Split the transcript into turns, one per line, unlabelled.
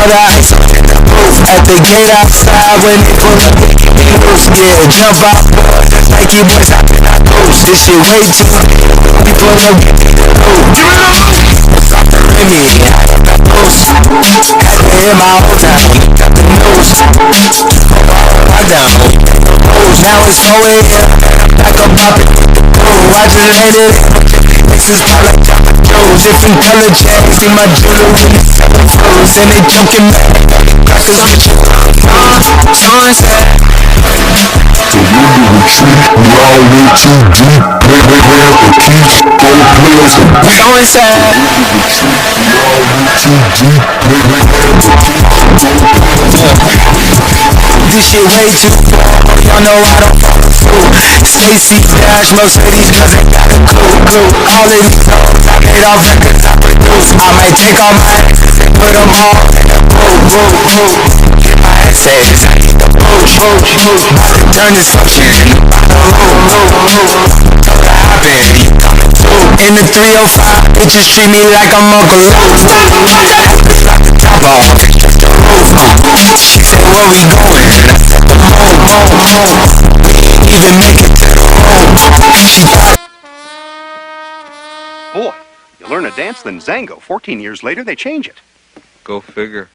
all the ice on the roof. At the gate outside when they pull up, they keep me loose. Yeah, jump out, boy, just like you boys hopping out loose. This shit way too big. We pull up, get the roof. Give it up. Stop the Remy, I got loose. Had to hit my whole time, got the news. I down, now it's 4 a.m. Back up, poppin' with the crew. I just landed in this is all like Java Joe. Different color jags, see my jewelry froze. And they joking back, crackers get you sunset.
So when you retreat, we all way too deep. Play the keys, go players and beat.
So inside.
We all way too deep. Play the
This shit way too far, y'all know I don't fall through. Stacy Dash, most of these girls ain't got a clue. All of these hoes, I made all records I produce. I might take all my exes and put them all in a boo. Get my essays, I need the boosh. About to turn this function into a room. Told her I've been, you coming too. In the 305, bitches treat me like I'm Uncle Luke. Drop the top off, just the roof. She said, where we going? And I said, home. We ain't even make it to the home. She thought.
Boy, you learn a dance, then Zango. 14 years later, they change it.
Go figure.